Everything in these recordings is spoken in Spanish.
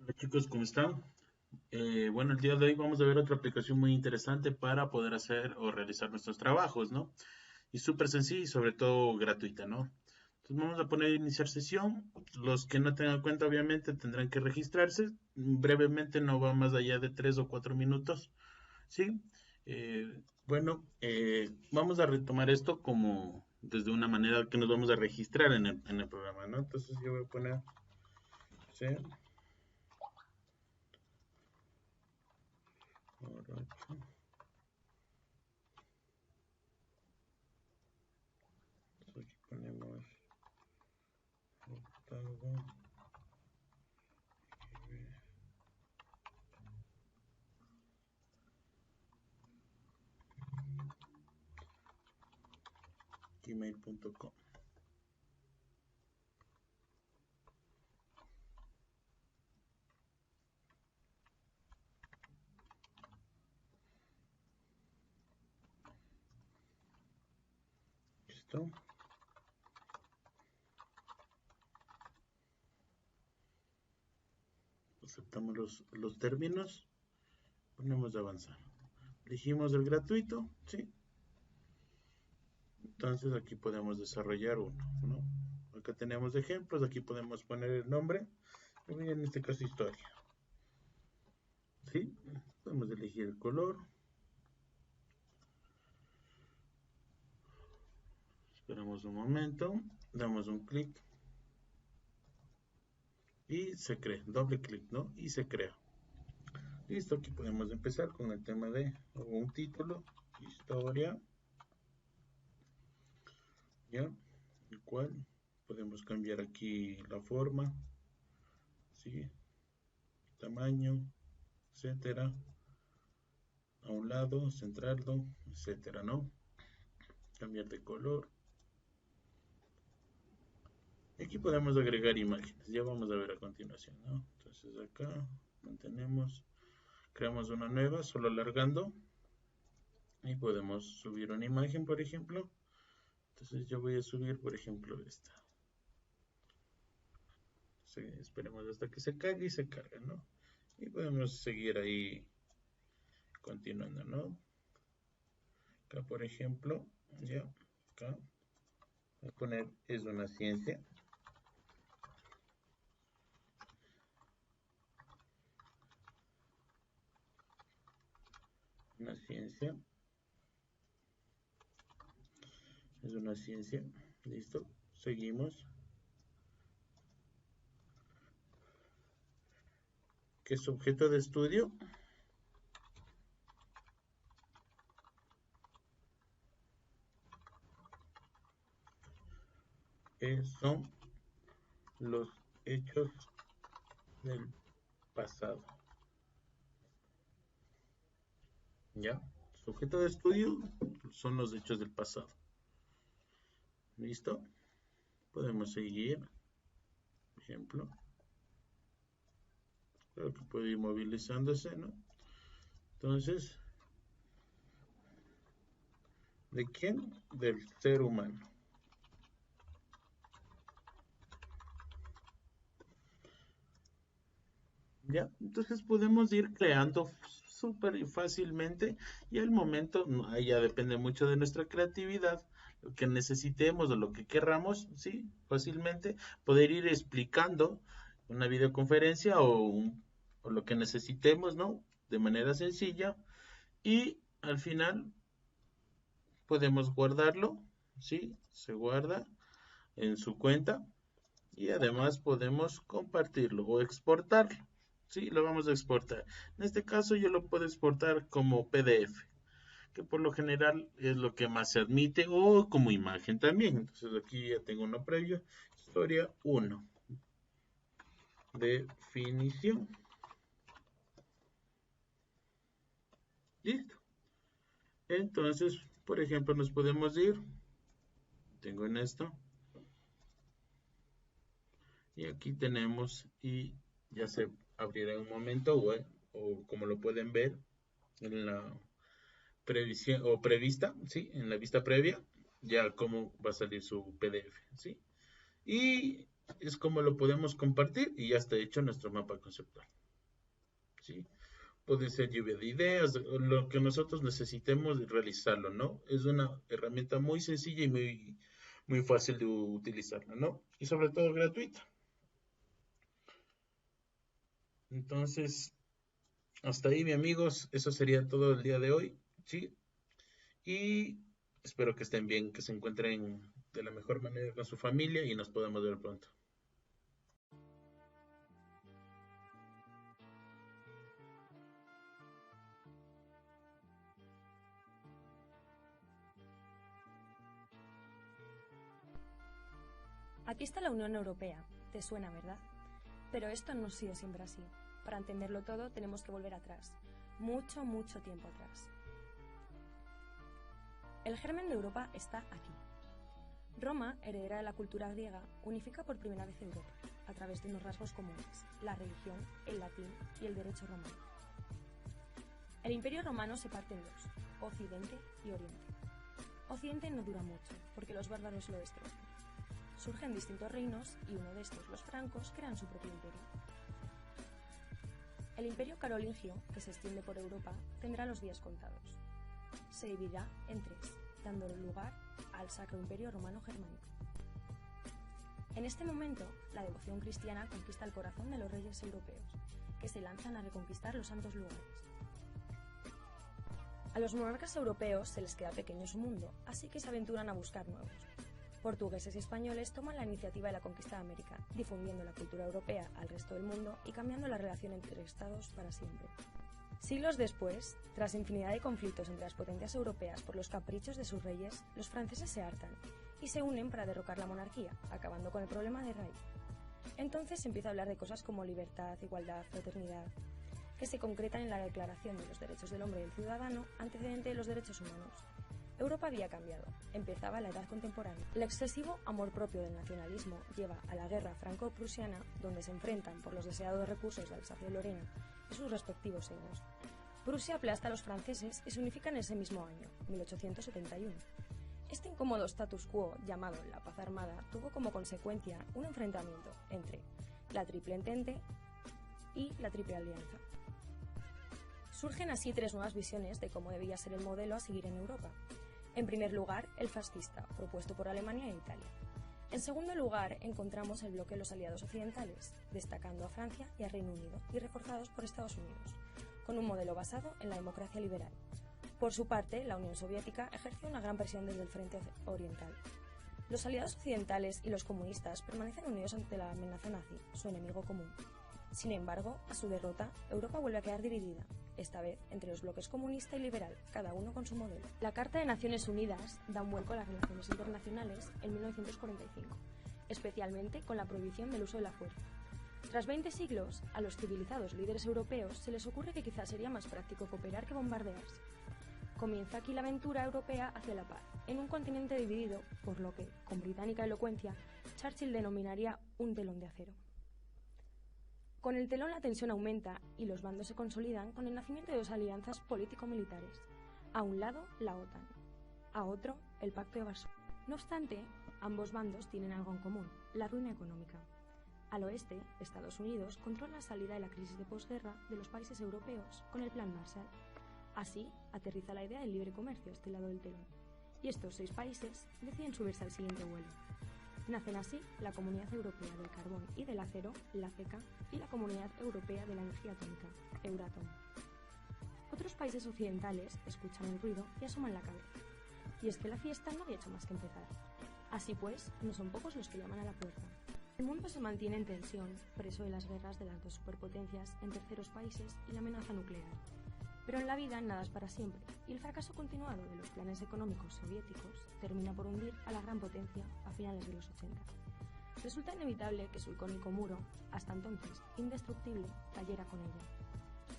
Hola chicos, ¿cómo están? Bueno, el día de hoy vamos a ver otra aplicación muy interesante para poder hacer o realizar nuestros trabajos, ¿no? Y súper sencilla y sobre todo gratuita, ¿no? Entonces vamos a poner iniciar sesión. Los que no tengan cuenta obviamente tendrán que registrarse. Brevemente, no va más allá de 3 o 4 minutos, ¿sí? Vamos a retomar esto como desde una manera que nos vamos a registrar en el programa, ¿no? Entonces yo voy a poner, sí, ahora aquí ponemos Octavo, gmail.com. ¿Listo? Aceptamos los términos. Ponemos avanzar. Elegimos el gratuito, ¿sí? Entonces aquí podemos desarrollar uno, ¿no? Acá tenemos ejemplos, aquí podemos poner el nombre. Y en este caso historia, ¿sí? Podemos elegir el color. Esperamos un momento. Damos un clic. Y se crea. Doble clic, ¿no? Y se crea. Listo, aquí podemos empezar con el tema de un título, historia, ¿ya? El cual podemos cambiar aquí la forma, ¿sí? Tamaño, etcétera, a un lado, centrarlo, etcétera, ¿no? Cambiar de color. Aquí podemos agregar imágenes, ya vamos a ver a continuación, ¿no? Entonces acá mantenemos, creamos una nueva, solo alargando, y podemos subir una imagen, por ejemplo. Entonces yo voy a subir, por ejemplo, esta. Sí, esperemos hasta que se cargue y se cargue, ¿no? Y podemos seguir ahí continuando, ¿no? Acá, por ejemplo, ya, acá, voy a poner, es una ciencia, es una ciencia, listo, seguimos, ¿qué es objeto de estudio? Son los hechos del pasado, ¿ya? Sujeto de estudio son los hechos del pasado, ¿listo? Podemos seguir, por ejemplo, creo que puede ir movilizándose, ¿no? Entonces, ¿de quién? Del ser humano. ¿Ya? Entonces podemos ir creando súper fácilmente y al momento, ahí ya depende mucho de nuestra creatividad, lo que necesitemos o lo que querramos, ¿sí? Fácilmente poder ir explicando una videoconferencia o lo que necesitemos, ¿no? De manera sencilla y al final podemos guardarlo, ¿sí? Se guarda en su cuenta y además podemos compartirlo o exportarlo. Sí, lo vamos a exportar. En este caso yo lo puedo exportar como PDF, que por lo general es lo que más se admite, o como imagen también. Entonces aquí ya tengo uno previo, historia 1, definición. Listo. Entonces, por ejemplo, nos podemos ir, tengo en esto, y aquí tenemos, y ya se abrirá en un momento, o como lo pueden ver en la previsión o prevista, ¿sí? En la vista previa, ya cómo va a salir su PDF, ¿sí? Y es como lo podemos compartir y ya está hecho nuestro mapa conceptual. ¿Sí? Puede ser lluvia de ideas, lo que nosotros necesitemos realizarlo, ¿no? Es una herramienta muy sencilla y muy fácil de utilizarla, ¿no? Y sobre todo gratuita. Entonces, hasta ahí, mi amigos, eso sería todo el día de hoy, ¿sí? Y espero que estén bien, que se encuentren de la mejor manera con su familia y nos podemos ver pronto. Aquí está la Unión Europea. Te suena, ¿verdad? Pero esto no ha sido siempre así. Para entenderlo todo tenemos que volver atrás. Mucho, mucho tiempo atrás. El germen de Europa está aquí. Roma, heredera de la cultura griega, unifica por primera vez Europa, a través de unos rasgos comunes, la religión, el latín y el derecho romano. El Imperio Romano se parte en dos, Occidente y Oriente. Occidente no dura mucho, porque los bárbaros lo destrozan. Surgen distintos reinos y uno de estos, los francos, crean su propio imperio. El Imperio Carolingio, que se extiende por Europa, tendrá los días contados. Se dividirá en tres, dando lugar al Sacro Imperio Romano Germánico. En este momento, la devoción cristiana conquista el corazón de los reyes europeos, que se lanzan a reconquistar los santos lugares. A los monarcas europeos se les queda pequeño su mundo, así que se aventuran a buscar nuevos. Portugueses y españoles toman la iniciativa de la conquista de América, difundiendo la cultura europea al resto del mundo y cambiando la relación entre estados para siempre. Siglos después, tras infinidad de conflictos entre las potencias europeas por los caprichos de sus reyes, los franceses se hartan y se unen para derrocar la monarquía, acabando con el problema de raíz. Entonces se empieza a hablar de cosas como libertad, igualdad, fraternidad, que se concretan en la Declaración de los Derechos del Hombre y del Ciudadano, antecedente de los derechos humanos. Europa había cambiado, empezaba la edad contemporánea. El excesivo amor propio del nacionalismo lleva a la guerra franco-prusiana, donde se enfrentan por los deseados recursos de Alsacia y Lorena y sus respectivos egos. Prusia aplasta a los franceses y se unifica en ese mismo año, 1871. Este incómodo status quo, llamado la paz armada, tuvo como consecuencia un enfrentamiento entre la Triple Entente y la Triple Alianza. Surgen así tres nuevas visiones de cómo debía ser el modelo a seguir en Europa. En primer lugar, el fascista, propuesto por Alemania e Italia. En segundo lugar, encontramos el bloque de los aliados occidentales, destacando a Francia y a Reino Unido, y reforzados por Estados Unidos, con un modelo basado en la democracia liberal. Por su parte, la Unión Soviética ejerció una gran presión desde el frente oriental. Los aliados occidentales y los comunistas permanecen unidos ante la amenaza nazi, su enemigo común. Sin embargo, a su derrota, Europa vuelve a quedar dividida, esta vez entre los bloques comunista y liberal, cada uno con su modelo. La Carta de Naciones Unidas da un vuelco a las relaciones internacionales en 1945, especialmente con la prohibición del uso de la fuerza. Tras 20 siglos, a los civilizados líderes europeos se les ocurre que quizás sería más práctico cooperar que bombardearse. Comienza aquí la aventura europea hacia la paz, en un continente dividido, por lo que, con británica elocuencia, Churchill denominaría un telón de acero. Con el telón la tensión aumenta y los bandos se consolidan con el nacimiento de dos alianzas político-militares. A un lado, la OTAN. A otro, el Pacto de Varsovia. No obstante, ambos bandos tienen algo en común, la ruina económica. Al oeste, Estados Unidos controla la salida de la crisis de posguerra de los países europeos con el Plan Marshall. Así, aterriza la idea del libre comercio a este lado del telón. Y estos 6 países deciden subirse al siguiente vuelo. Nacen así la Comunidad Europea del Carbón y del Acero, la CECA, y la Comunidad Europea de la Energía Atómica, Euratom. Otros países occidentales escuchan el ruido y asoman la cabeza. Y es que la fiesta no había hecho más que empezar. Así pues, no son pocos los que llaman a la puerta. El mundo se mantiene en tensión, preso de las guerras de las dos superpotencias en terceros países y la amenaza nuclear. Pero en la vida nada es para siempre, y el fracaso continuado de los planes económicos soviéticos termina por hundir a la gran potencia a finales de los 80. Resulta inevitable que su icónico muro, hasta entonces indestructible, cayera con ella.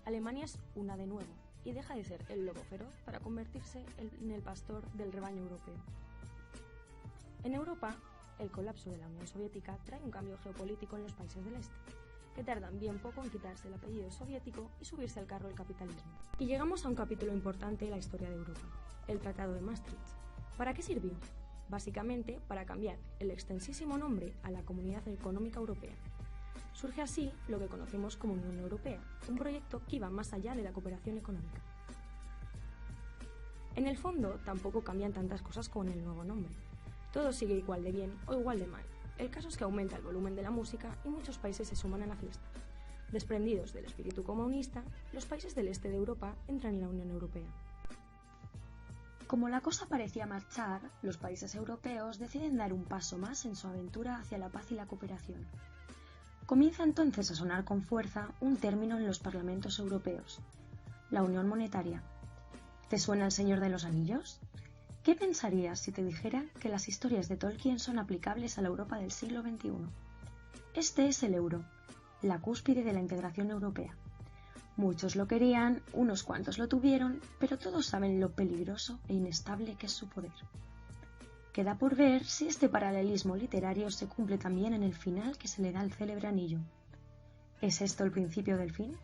Alemania es una de nuevo, y deja de ser el lobo feroz para convertirse en el pastor del rebaño europeo. En Europa, el colapso de la Unión Soviética trae un cambio geopolítico en los países del este, que tardan bien poco en quitarse el apellido soviético y subirse al carro del capitalismo. Y llegamos a un capítulo importante en la historia de Europa, el Tratado de Maastricht. ¿Para qué sirvió? básicamente para cambiar el extensísimo nombre a la Comunidad Económica Europea. Surge así lo que conocemos como Unión Europea, un proyecto que iba más allá de la cooperación económica. En el fondo, tampoco cambian tantas cosas con el nuevo nombre. Todo sigue igual de bien o igual de mal. El caso es que aumenta el volumen de la música y muchos países se suman a la fiesta. Desprendidos del espíritu comunista, los países del este de Europa entran en la Unión Europea. Como la cosa parecía marchar, los países europeos deciden dar un paso más en su aventura hacia la paz y la cooperación. Comienza entonces a sonar con fuerza un término en los parlamentos europeos: la Unión Monetaria. ¿Te suena El Señor de los Anillos? ¿Qué pensarías si te dijera que las historias de Tolkien son aplicables a la Europa del siglo XXI? Este es el euro, la cúspide de la integración europea. Muchos lo querían, unos cuantos lo tuvieron, pero todos saben lo peligroso e inestable que es su poder. Queda por ver si este paralelismo literario se cumple también en el final que se le da al célebre anillo. ¿Es esto el principio del fin?